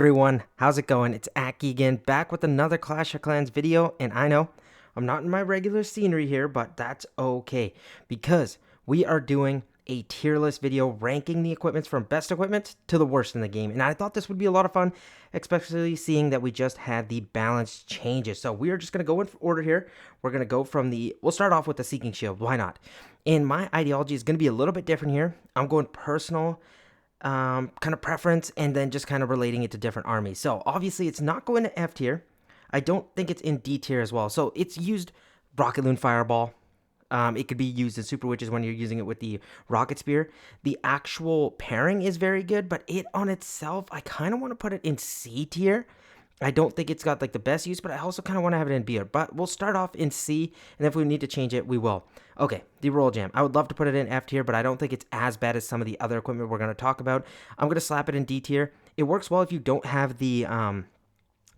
Everyone, how's it going? It's Aki again, back with another Clash of Clans video, and I know I'm not in my regular scenery here, but that's okay, because we are doing a tier list video ranking the equipments from best equipment to the worst in the game, and I thought this would be a lot of fun, especially seeing that we just had the balance changes. So we are just going to go in order here. We're going to go from we'll start off with the Seeking Shield, why not? And my ideology is going to be a little bit different here. I'm going personal kind of preference, and then just kind of relating it to different armies. So obviously it's not going to F tier. I don't think it's in D tier as well. So it's used Rocket Loon Fireball. It could be used in Super Witches when you're using it with the Rocket Spear. The actual pairing is very good, but it on itself, I kind of want to put it in C tier. I don't think it's got like the best use, but I also kind of want to have it in B. But we'll start off in C, and if we need to change it, we will. Okay, the Roll Jam. I would love to put it in F tier, but I don't think it's as bad as some of the other equipment we're going to talk about. I'm going to slap it in D tier. It works well if you don't have the,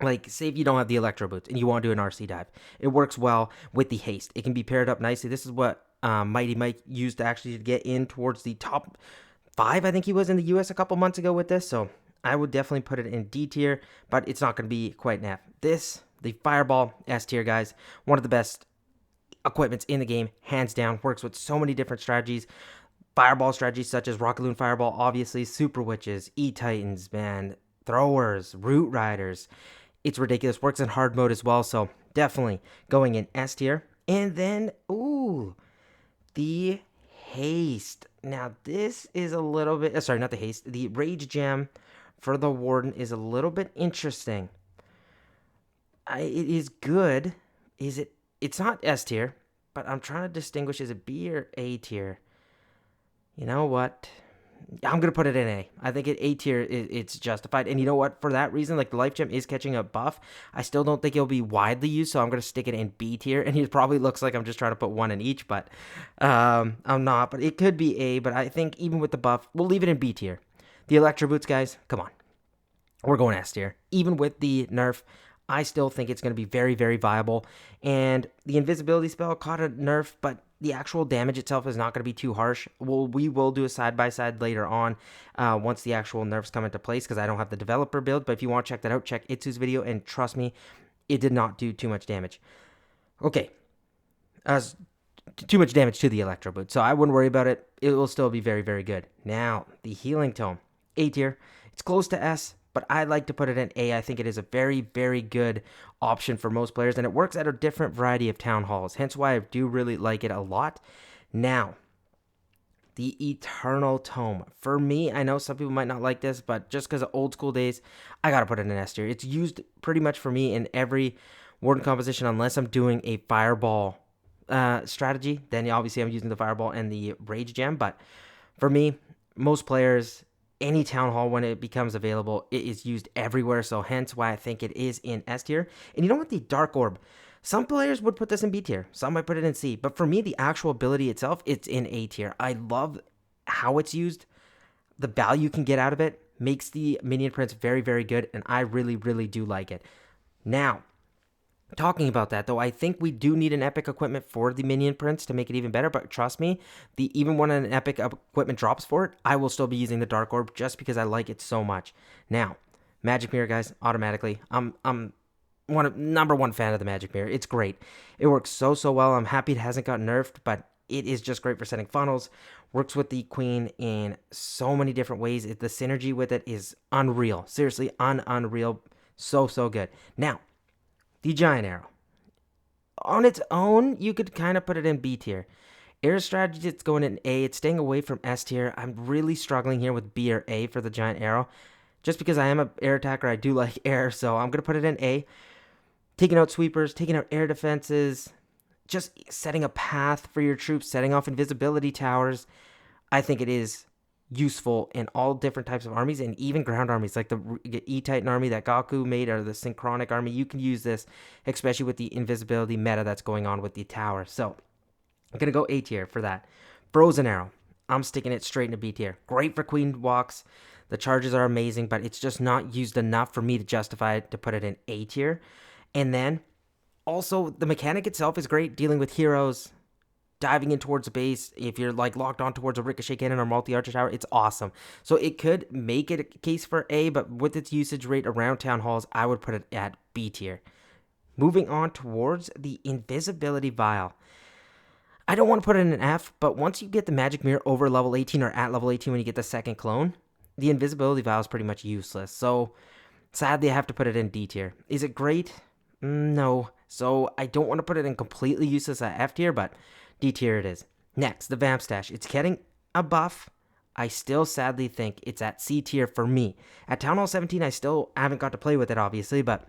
like, say if you don't have the Electro Boots and you want to do an RC dive. It works well with the Haste. It can be paired up nicely. This is what Mighty Mike used to actually get in towards the top 5, I think he was in the US a couple months ago with this, so I would definitely put it in D tier, but it's not going to be quite an F. The Fireball, S tier, guys. One of the best equipments in the game, hands down. Works with so many different strategies. Fireball strategies such as Rocket Loon Fireball, obviously. Super Witches, E-Titans, man. Throwers, Root Riders. It's ridiculous. Works in hard mode as well, so definitely going in S tier. And then, ooh, the Haste. Now, this is a little bit... sorry, not the Haste. The Rage Gem for the Warden is a little bit interesting. It is good. It's not S tier, but I'm trying to distinguish, is it B or A tier? You know what? I'm going to put it in A. I think at A tier, it's justified. And you know what? For that reason, like the Life Gem is catching a buff. I still don't think it'll be widely used, so I'm going to stick it in B tier. And it probably looks like I'm just trying to put one in each, but I'm not. But it could be A, but I think even with the buff, we'll leave it in B tier. The Electro Boots, guys, come on. We're going S tier. Even with the nerf, I still think it's going to be very, very viable. And the invisibility spell caught a nerf, but the actual damage itself is not going to be too harsh. We will do a side-by-side later on once the actual nerfs come into place, because I don't have the developer build. But if you want to check that out, check Itsu's video, and trust me, it did not do too much damage. Okay. Too much damage to the Electro Boot, so I wouldn't worry about it. It will still be very, very good. Now, the Healing Tome, A tier. It's close to S, but I like to put it in A. I think it is a very, very good option for most players, and it works at a different variety of town halls, hence why I do really like it a lot. Now, the Eternal Tome. For me, I know some people might not like this, but just because of old school days, I gotta put it in S tier. It's used pretty much for me in every Warden composition, unless I'm doing a Fireball strategy. Then obviously I'm using the Fireball and the Rage Gem, but for me, most players, any town hall when it becomes available, it is used everywhere, so hence why I think it is in S tier. And you know what? The Dark Orb, some players would put this in B tier, some might put it in C, but for me, the actual ability itself, it's in A tier. I love how it's used. The value you can get out of it makes the Minion Prince very, very good, and I really, really do like it. Now, talking about that, though, I think we do need an epic equipment for the Minion Prince to make it even better, but trust me, even when an epic equipment drops for it, I will still be using the Dark Orb just because I like it so much. Now, Magic Mirror, guys, automatically, I'm number one fan of the Magic Mirror. It's great. It works so, so well. I'm happy it hasn't got nerfed, but it is just great for setting funnels. Works with the Queen in so many different ways. The synergy with it is unreal. Seriously, unreal. So, so good. Now, the Giant Arrow. On its own, you could kind of put it in B tier. Air strategy, it's going in A. It's staying away from S tier. I'm really struggling here with B or A for the Giant Arrow. Just because I am an air attacker, I do like air, so I'm going to put it in A. Taking out sweepers, taking out air defenses, just setting a path for your troops, setting off invisibility towers. I think it is useful in all different types of armies, and even ground armies like the E-Titan army that Gaku made, or the Synchronic army. You can use this, especially with the invisibility meta that's going on with the tower. So I'm going to go A tier for that. Frozen Arrow. I'm sticking it straight into B tier. Great for queen walks. The charges are amazing, but it's just not used enough for me to justify it to put it in A tier. And then also the mechanic itself is great, dealing with heroes, diving in towards the base, if you're like locked on towards a ricochet cannon or multi-archer tower, it's awesome. So it could make it a case for A, but with its usage rate around town halls, I would put it at B tier. Moving on towards the invisibility vial. I don't want to put it in an F, but once you get the magic mirror over level 18 or at level 18 when you get the second clone, the invisibility vial is pretty much useless. So sadly, I have to put it in D tier. Is it great? No. So I don't want to put it in completely useless at F tier, but D tier it is. Next, the Vamp Stash. It's getting a buff. I still sadly think it's at C tier for me. At Town Hall 17, I still haven't got to play with it, obviously, but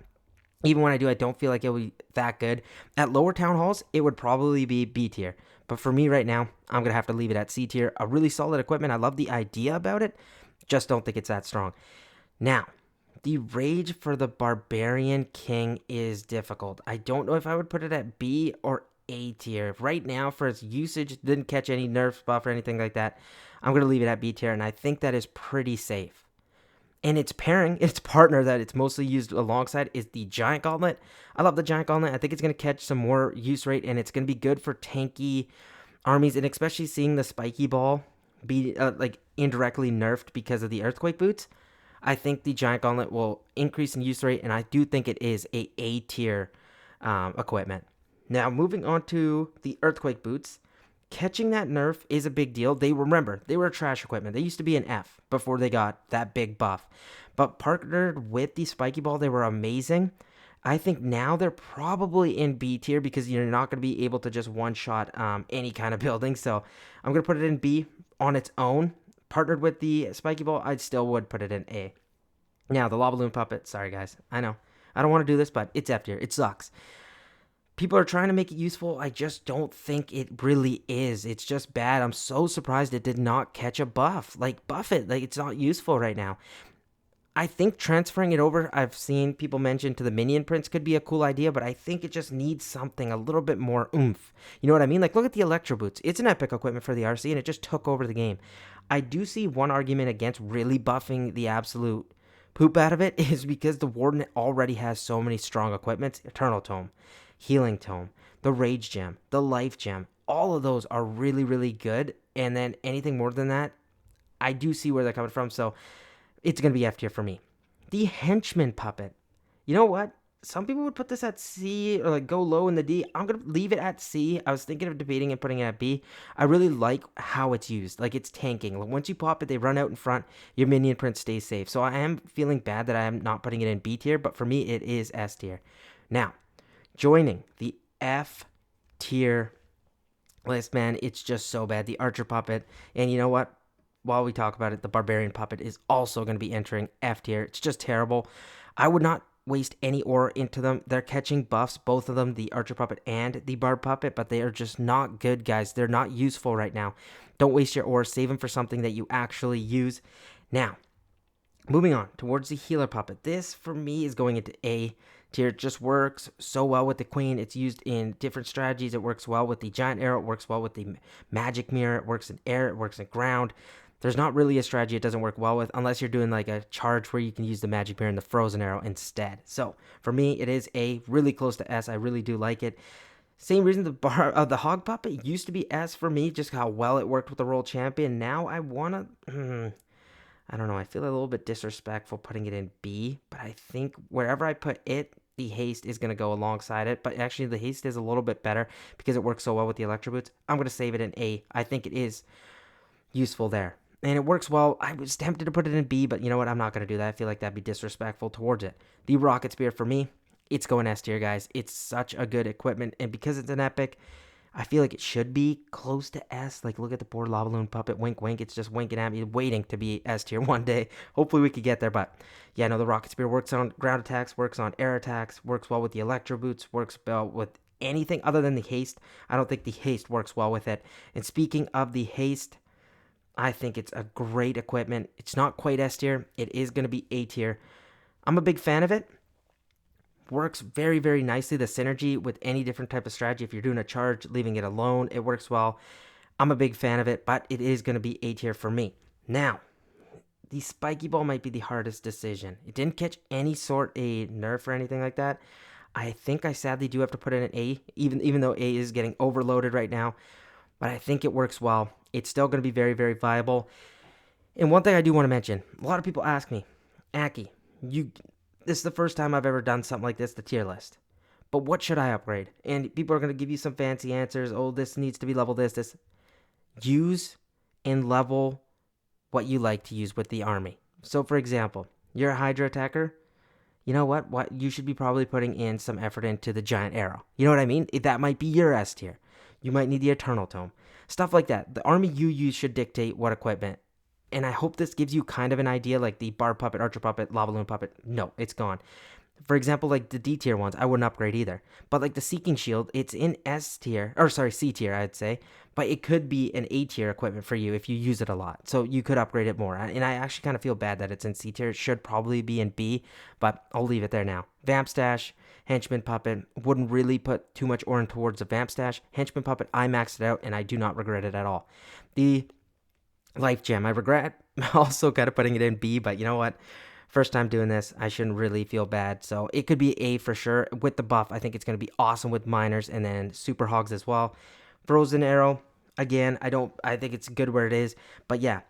even when I do, I don't feel like it'll be that good. At lower town halls, it would probably be B tier. But for me right now, I'm going to have to leave it at C tier. A really solid equipment. I love the idea about it. Just don't think it's that strong. Now, the rage for the Barbarian King is difficult. I don't know if I would put it at B or A tier. Right now, for its usage, didn't catch any nerfs, buff, or anything like that. I'm going to leave it at B tier, and I think that is pretty safe. And its pairing, its partner that it's mostly used alongside is the Giant Gauntlet. I love the Giant Gauntlet. I think it's going to catch some more use rate, and it's going to be good for tanky armies, and especially seeing the spiky ball be like indirectly nerfed because of the Earthquake Boots. I think the Giant Gauntlet will increase in use rate, and I do think it is a A-tier equipment. Now, moving on to the Earthquake Boots. Catching that nerf is a big deal. They were a trash equipment. They used to be an F before they got that big buff. But partnered with the spiky ball, they were amazing. I think now they're probably in B tier because you're not going to be able to just one-shot any kind of building. So I'm going to put it in B on its own. Partnered with the spiky ball, I still would put it in A. Now, the Lava Balloon Puppet. Sorry, guys. I know. I don't want to do this, but it's F tier. It sucks. People are trying to make it useful. I just don't think it really is. It's just bad. I'm so surprised it did not catch a buff. Like, buff it. Like, it's not useful right now. I think transferring it over, I've seen people mention to the Minion Prince could be a cool idea, but I think it just needs something a little bit more oomph. You know what I mean? Like, look at the Electro Boots. It's an epic equipment for the RC, and it just took over the game. I do see one argument against really buffing the absolute poop out of it is because the Warden already has so many strong equipments. Eternal Tome, Healing Tome, the Rage Gem, the Life Gem, all of those are really, really good. And then anything more than that, I do see where they're coming from. So it's going to be F tier for me. The Henchman Puppet. You know what? Some people would put this at C or like go low in the D. I'm going to leave it at C. I was thinking of debating and putting it at B. I really like how it's used. Like, it's tanking. Like, once you pop it, they run out in front. Your Minion Prince stays safe. So I am feeling bad that I am not putting it in B tier, but for me, it is S tier. Now, joining the F tier list, man, it's just so bad. The Archer Puppet. And you know what? While we talk about it, the Barbarian Puppet is also going to be entering F tier. It's just terrible. I would not waste any ore into them. They're catching buffs, both of them, the Archer Puppet and the Barb Puppet, but they are just not good, guys. They're not useful right now. Don't waste your ore. Save them for something that you actually use. Now, moving on towards the Healer Puppet. This, for me, is going into A tier. It just works so well with the Queen. It's used in different strategies. It works well with the Giant Arrow. It works well with the Magic Mirror. It works in air. It works in ground. There's not really a strategy it doesn't work well with unless you're doing like a charge where you can use the Magic Mirror and the Frozen Arrow instead. So for me, it is A, really close to S. I really do like it. Same reason the Hog Puppet used to be S for me, just how well it worked with the World Champion. Now I want to, I don't know, I feel a little bit disrespectful putting it in B, but I think wherever I put it, the Haste is going to go alongside it. But actually, the Haste is a little bit better because it works so well with the Electro Boots. I'm going to save it in A. I think it is useful there. And it works well. I was tempted to put it in B, but you know what? I'm not going to do that. I feel like that'd be disrespectful towards it. The Rocket Spear, for me, it's going S tier, guys. It's such a good equipment. And because it's an epic, I feel like it should be close to S. Like, look at the poor Lava Balloon Puppet. Wink, wink. It's just winking at me, waiting to be S tier one day. Hopefully we could get there. But yeah, no, the Rocket Spear works on ground attacks, works on air attacks, works well with the Electro Boots, works well with anything other than the Haste. I don't think the Haste works well with it. And speaking of the Haste, I think it's a great equipment. It's not quite S tier. It is going to be A tier. I'm a big fan of it. Works very, very nicely. The synergy with any different type of strategy. If you're doing a charge, leaving it alone, it works well. I'm a big fan of it, but it is going to be A tier for me. Now, the Spiky Ball might be the hardest decision. It didn't catch any sort of nerf or anything like that. I think I sadly do have to put it in A, even though A is getting overloaded right now. but I think it works well. It's still going to be very, very viable. And one thing I do want to mention, a lot of people ask me, Aki, this is the first time I've ever done something like this, the tier list. But what should I upgrade? And people are going to give you some fancy answers. Oh, this needs to be level this. Use and level what you like to use with the army. So for example, you're a Hydra attacker. You know what you should be probably putting in some effort into the giant arrow. You know what I mean? That might be your S tier. You might need the Eternal Tome. Stuff like that. The army you use should dictate what equipment. And I hope this gives you kind of an idea, like the Bar Puppet, Archer Puppet, Lava Loon Puppet. No, it's gone. For example, like the D tier ones, I wouldn't upgrade either. But like the Seeking Shield, it's in S tier, or sorry, C tier, I'd say. But it could be an A tier equipment for you if you use it a lot. So you could upgrade it more. And I actually kind of feel bad that it's in C tier. It should probably be in B, but I'll leave it there now. Vamp Stash, Henchman Puppet, wouldn't really put too much orange towards a Vamp Stash. Henchman Puppet, I maxed it out, and I do not regret it at all. The Life Gem, I regret also kind of putting it in B, but you know what? First time doing this, I shouldn't really feel bad. So it could be A for sure. With the buff, I think it's going to be awesome with miners and then super hogs as well. Frozen Arrow, again, I think it's good where it is. But yeah,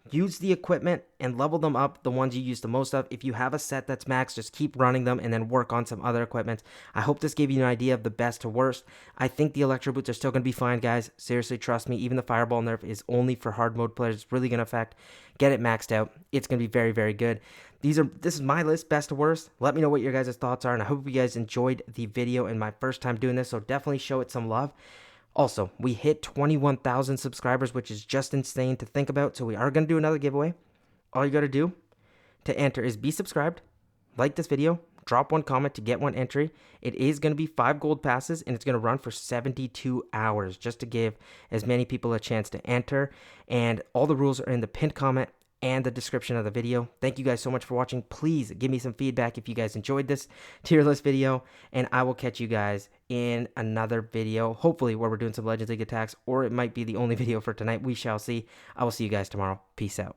use the equipment and level them up, the ones you use the most of. If you have a set that's max, just keep running them and then work on some other equipment. I hope this gave you an idea of the best to worst. I think the Electro Boots are still going to be fine, guys. Seriously, trust me. Even the Fireball nerf is only for hard mode players. It's really going to affect. Get it maxed out. It's going to be very, very good. This is my list, best to worst. Let me know what your guys' thoughts are, and I hope you guys enjoyed the video and my first time doing this, so definitely show it some love. Also, we hit 21,000 subscribers, which is just insane to think about, so we are going to do another giveaway. All you got to do to enter is be subscribed, like this video, drop one comment to get one entry. It is going to be 5 gold passes, and it's going to run for 72 hours just to give as many people a chance to enter, and all the rules are in the pinned comment and the description of the video. Thank you guys so much for watching. Please give me some feedback if you guys enjoyed this tier list video, and I will catch you guys in another video, hopefully where we're doing some Legends League attacks, or it might be the only video for tonight. We shall see. I will see you guys tomorrow. Peace out.